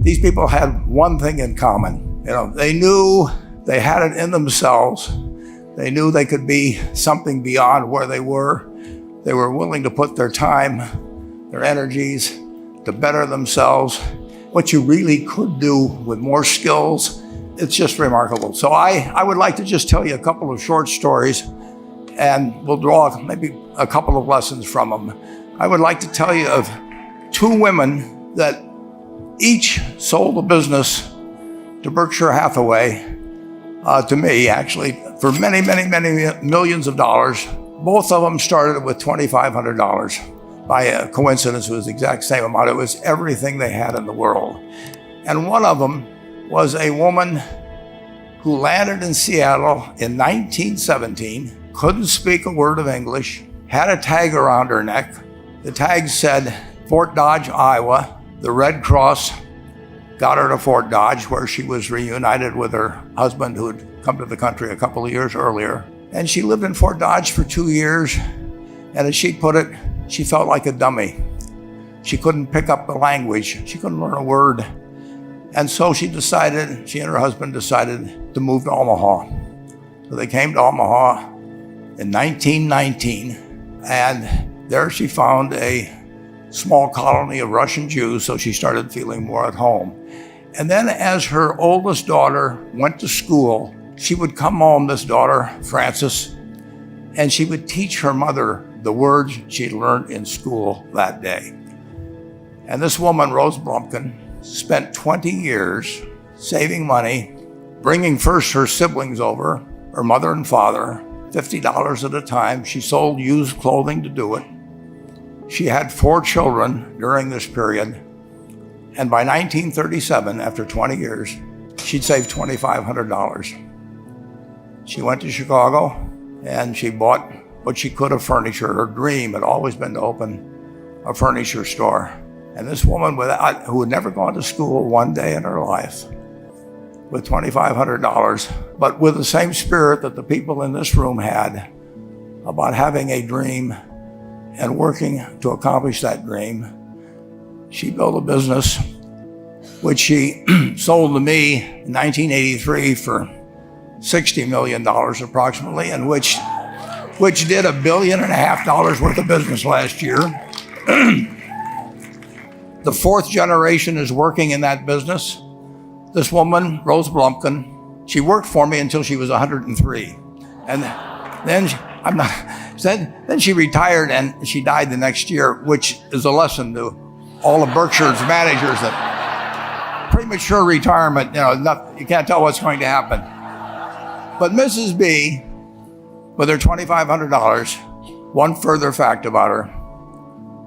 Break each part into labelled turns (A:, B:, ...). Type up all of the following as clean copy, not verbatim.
A: these people had one thing in common. They knew they had it in themselves. They knew they could be something beyond where they were. They were willing to put their time, their energies to better themselves. What you really could do with more skills, it's just remarkable. So I would like to just tell you a couple of short stories, and we'll draw maybe a couple of lessons from them. I would like to tell you of two women that each sold a business to Berkshire Hathaway, to me actually, for many, many, many millions of dollars. Both of them started with $2,500. By a coincidence, it was the exact same amount. It was everything they had in the world. And one of them was a woman who landed in Seattle in 1917, couldn't speak a word of English, had a tag around her neck. The tag said, Fort Dodge, Iowa. The Red Cross got her to Fort Dodge, where she was reunited with her husband who had come to the country a couple of years earlier. And she lived in Fort Dodge for 2 years. And as she put it, she felt like a dummy. She couldn't pick up the language. She couldn't learn a word. And so she and her husband decided to move to Omaha. So they came to Omaha in 1919. And there she found a small colony of Russian Jews, so she started feeling more at home. And then as her oldest daughter went to school, she would come home, this daughter, Frances, and she would teach her mother the words she'd learned in school that day. And this woman, Rose Blumpkin, spent 20 years saving money, bringing first her siblings over, her mother and father, $50 at a time. She sold used clothing to do it. She had 4 children during this period. And by 1937, after 20 years, she'd saved $2,500. She went to Chicago and she bought what she could of furniture. Her dream had always been to open a furniture store. And this woman who had never gone to school one day in her life, with $2,500, but with the same spirit that the people in this room had about having a dream and working to accomplish that dream, she built a business which she sold to me in 1983 for $60 million approximately, and which did $1.5 billion worth of business last year. The 4th generation is working in that business. This woman, Rose Blumpkin, she worked for me until she was 103. And then she retired and she died the next year, which is a lesson to all of Berkshire's managers that premature retirement, you can't tell what's going to happen. But Mrs. B, with her $2,500, one further fact about her,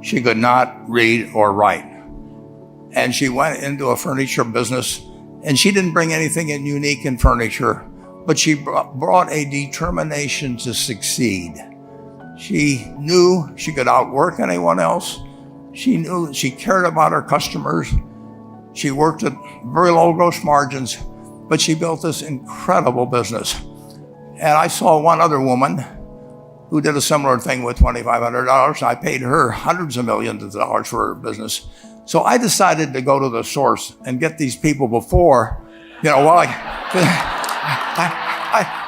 A: she could not read or write. And she went into a furniture business, and she didn't bring anything unique in furniture, but she brought a determination to succeed. She knew she could outwork anyone else. She knew she cared about her customers. She worked at very low gross margins, but she built this incredible business. And I saw one other woman who did a similar thing with $2,500. I paid her hundreds of millions of dollars for her business. So I decided to go to the source and get these people before, I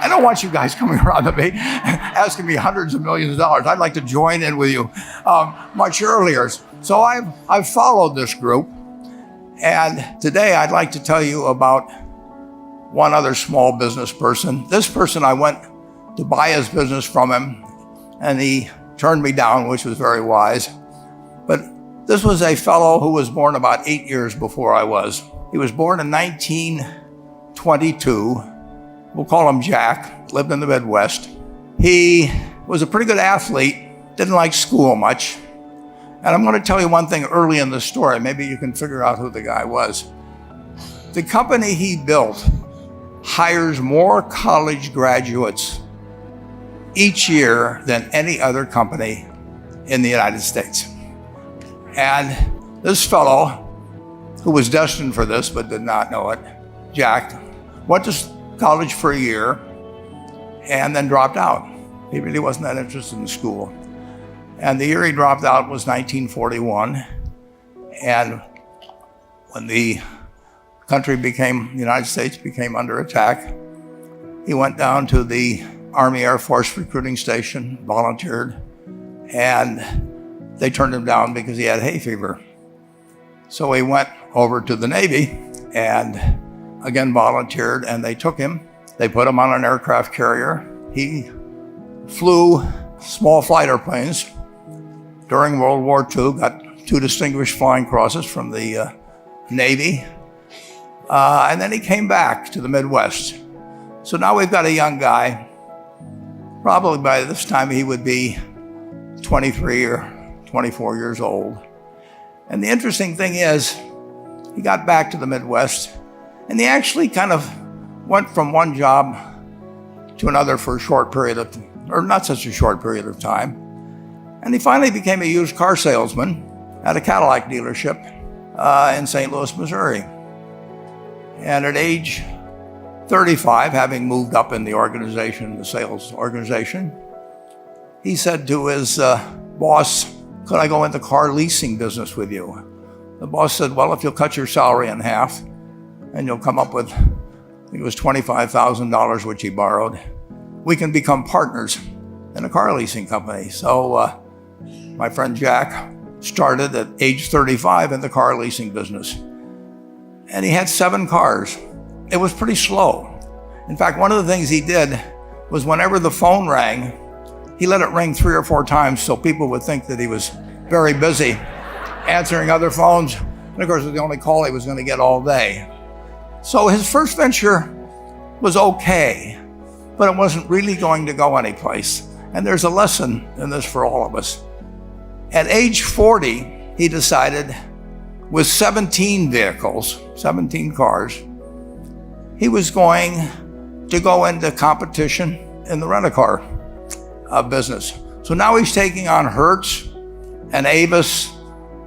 A: don't want you guys coming around to me asking me hundreds of millions of dollars. I'd like to join in with you much earlier. So I've followed this group. And today I'd like to tell you about one other small business person. This person, I went to buy his business from him, and he turned me down, which was very wise. But this was a fellow who was born about 8 years before I was. He was born in 1922. We'll call him Jack, lived in the Midwest. He was a pretty good athlete, didn't like school much. And I'm going to tell you one thing early in the story. Maybe you can figure out who the guy was. The company he built hires more college graduates each year than any other company in the United States. And this fellow, who was destined for this but did not know it, Jack, went to college for a year and then dropped out. He really wasn't that interested in school. And the year he dropped out was 1941. And when the the United States became under attack, he went down to the Army Air Force recruiting station, volunteered, and they turned him down because he had hay fever. So he went over to the Navy and again volunteered, and they took him. They put him on an aircraft carrier. He flew small fighter planes during World War II, got 2 distinguished flying crosses from the Navy, and then he came back to the Midwest. So now we've got a young guy. Probably by this time he would be 23 or 24 years old. And the interesting thing is, he got back to the Midwest, and he actually kind of went from one job to another for a short period of, or not such a short period of time. And he finally became a used car salesman at a Cadillac dealership in St. Louis, Missouri. And at age 35, having moved up in the organization, the sales organization, he said to his boss, "Could I go into car leasing business with you?" The boss said, "Well, if you'll cut your salary in half and you'll come up with," I think it was $25,000, which he borrowed, "we can become partners in a car leasing company." So my friend Jack started at age 35 in the car leasing business. And he had 7 cars. It was pretty slow. In fact, one of the things he did was whenever the phone rang, he let it ring 3 or 4 times so people would think that he was very busy answering other phones. And of course, it was the only call he was going to get all day. So his first venture was okay, but it wasn't really going to go anyplace. And there's a lesson in this for all of us. At age 40, he decided, with 17 vehicles, 17 cars, he was going to go into competition in the rent-a-car business. So now he's taking on Hertz and Avis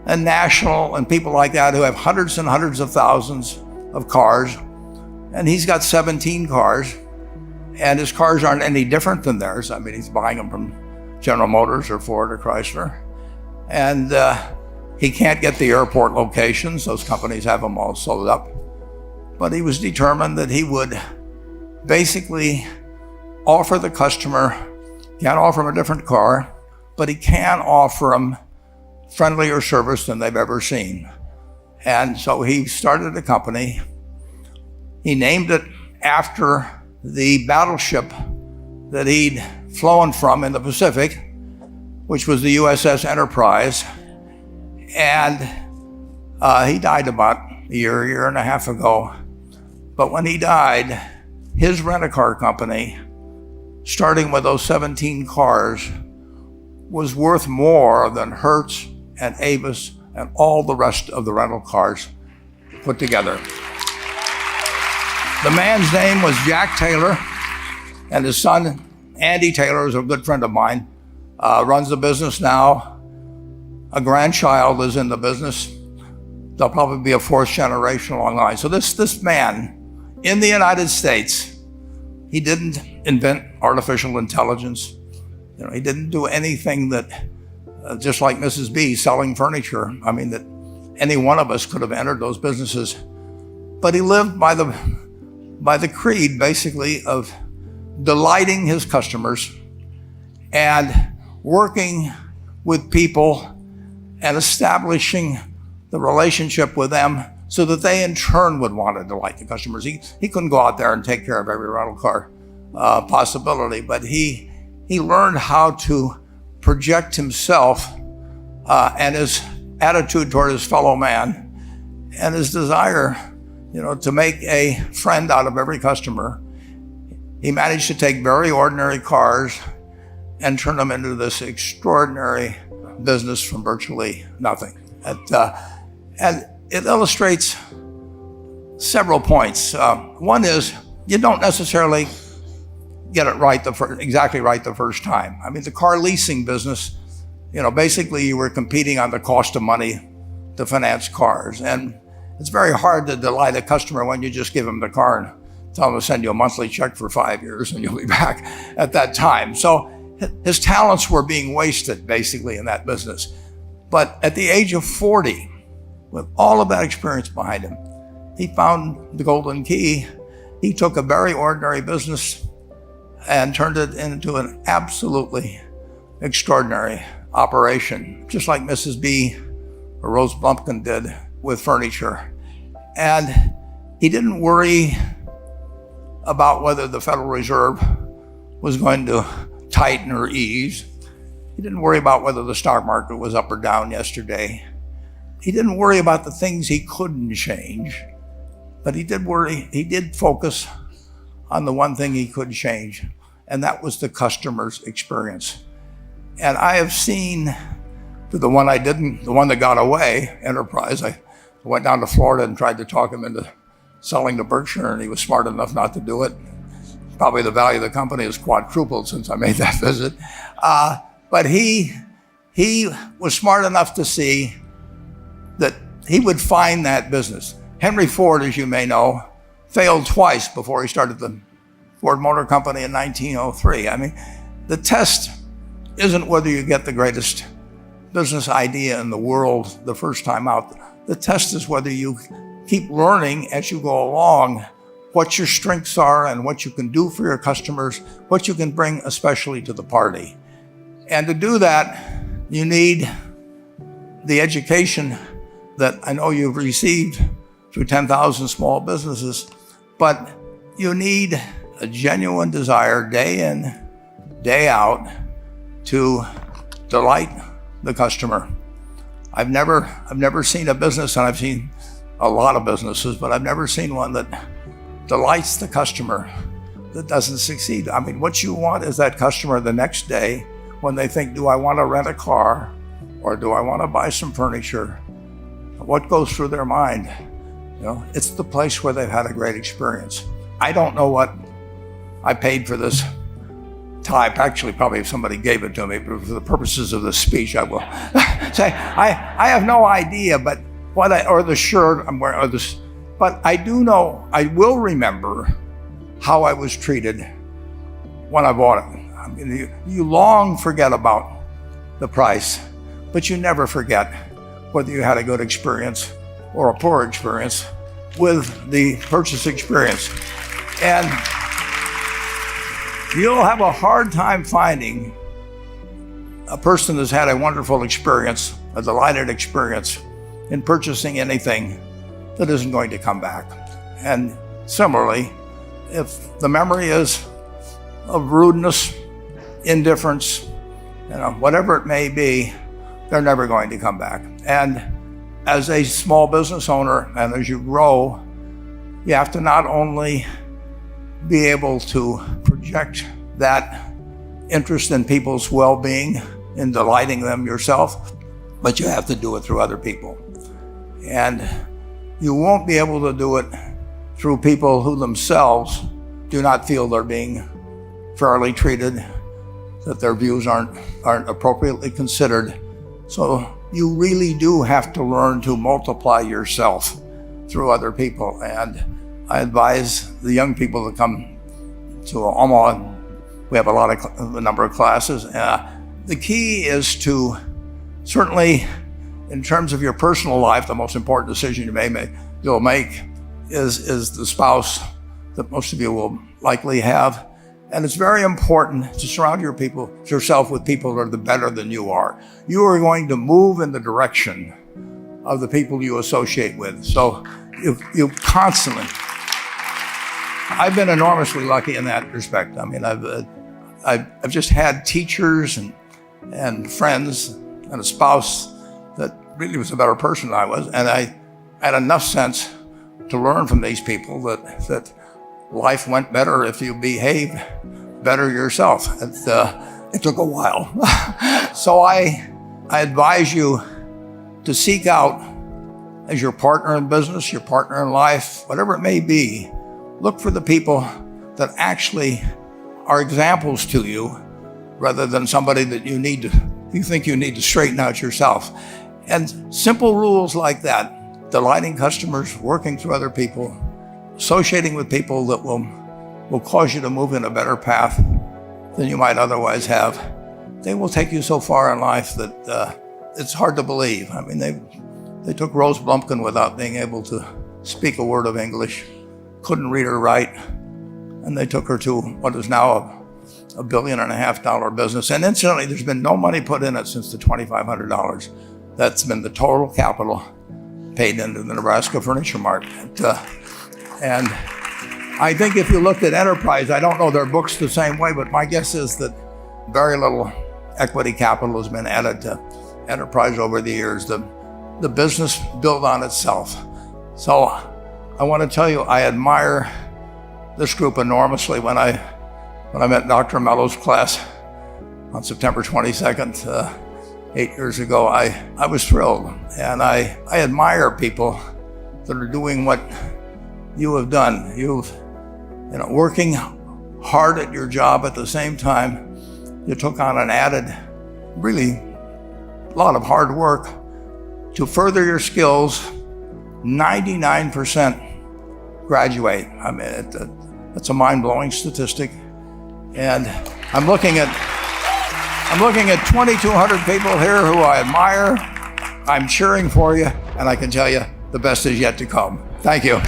A: and National and people like that who have hundreds and hundreds of thousands of cars. And he's got 17 cars, and his cars aren't any different than theirs. I mean, he's buying them from General Motors or Ford or Chrysler. And he can't get the airport locations. Those companies have them all sold up. But he was determined that he would basically offer the customer, can't offer him a different car, but he can offer them friendlier service than they've ever seen. And so he started a company. He named it after the battleship that he'd flown from in the Pacific, which was the USS Enterprise. And he died about a year and a half ago. But when he died, his rent-a-car company, starting with those 17 cars, was worth more than Hertz and Avis and all the rest of the rental cars put together. The man's name was Jack Taylor, and his son, Andy Taylor, is a good friend of mine, runs the business now. A grandchild is in the business. There'll probably be a 4th generation along the line. So this man, in the United States, he didn't invent artificial intelligence. He didn't do anything that, just like Mrs. B selling furniture, I mean, that any one of us could have entered those businesses. But he lived by the creed, basically, of delighting his customers and working with people and establishing the relationship with them so that they in turn would want to delight the customers. He couldn't go out there and take care of every rental car possibility, but he learned how to project himself and his attitude toward his fellow man and his desire, to make a friend out of every customer. He managed to take very ordinary cars and turn them into this extraordinary business from virtually nothing. And it illustrates several points. One is, you don't necessarily get it right exactly right the first time. I mean, the car leasing business, basically you were competing on the cost of money to finance cars. And it's very hard to delight a customer when you just give them the car and tell them to send you a monthly check for 5 years and you'll be back at that time. So his talents were being wasted basically in that business. But at the age of 40, with all of that experience behind him, he found the golden key. He took a very ordinary business and turned it into an absolutely extraordinary operation, just like Mrs. B or Rose Blumpkin did with furniture. And he didn't worry about whether the Federal Reserve was going to tighten or ease. He didn't worry about whether the stock market was up or down yesterday. He didn't worry about the things he couldn't change, but he did focus on the one thing he could change, and that was the customer's experience. And I have seen the one that got away, Enterprise. I went down to Florida and tried to talk him into selling to Berkshire, and he was smart enough not to do it. Probably the value of the company has quadrupled since I made that visit. But he was smart enough to see that he would find that business. Henry Ford, as you may know, failed twice before he started the Ford Motor Company in 1903. I mean, the test isn't whether you get the greatest business idea in the world the first time out. The test is whether you keep learning as you go along what your strengths are and what you can do for your customers, what you can bring especially to the party. And to do that, you need the education that I know you've received through 10,000 small businesses, but you need a genuine desire day in, day out to delight the customer. I've never seen a business, and I've seen a lot of businesses, but I've never seen one that delights the customer that doesn't succeed. I mean, what you want is that customer the next day when they think, do I want to rent a car or do I want to buy some furniture? What goes through their mind? You know, it's the place where they've had a great experience. I don't know what I paid for this tie. Actually, probably if somebody gave it to me, but for the purposes of this speech, I will say I have no idea. But or the shirt I'm wearing, or this. But I do know, I will remember how I was treated when I bought it. I mean, you long forget about the price, but you never forget whether you had a good experience or a poor experience with the purchase experience. And you'll have a hard time finding a person that's had a wonderful experience, a delighted experience in purchasing anything that isn't going to come back. And similarly, if the memory is of rudeness, indifference, whatever it may be, they're never going to come back. And as a small business owner, and as you grow, you have to not only be able to project that interest in people's well-being, in delighting them yourself, but you have to do it through other people. And you won't be able to do it through people who themselves do not feel they're being fairly treated, that their views aren't appropriately considered. So you really do have to learn to multiply yourself through other people. And I advise the young people that come to Omaha. We have a number of classes. The key is to, certainly in terms of your personal life, the most important decision you'll make is the spouse that most of you will likely have. And it's very important to surround yourself with people that are better than you are. You are going to move in the direction of the people you associate with. So you constantly, I've been enormously lucky in that respect. I mean, I've just had teachers and friends and a spouse that really was a better person than I was. And I had enough sense to learn from these people that life went better if you behaved better yourself. It took a while. So I advise you to seek out, as your partner in business, your partner in life, whatever it may be, look for the people that actually are examples to you rather than somebody that you think you need to straighten out yourself. And simple rules like that, delighting customers, working through other people, associating with people that will cause you to move in a better path than you might otherwise have, they will take you so far in life that it's hard to believe. I mean, they took Rose Blumpkin without being able to speak a word of English, couldn't read or write, and they took her to what is now a $1.5 billion business. And incidentally, there's been no money put in it since the $2,500. That's been the total capital paid into the Nebraska Furniture Mart. And I think if you looked at Enterprise, I don't know their books the same way, but my guess is that very little equity capital has been added to Enterprise over the years. The business built on itself. So I want to tell you, I admire this group enormously. When I met Dr. Mello's class on September 22nd, 8 years ago, I was thrilled. And I admire people that are doing what you have done. Working hard at your job at the same time, you took on an added, really, lot of hard work to further your skills. 99% graduate. I mean, that's a mind-blowing statistic. And I'm looking at 2,200 people here who I admire. I'm cheering for you, and I can tell you the best is yet to come. Thank you.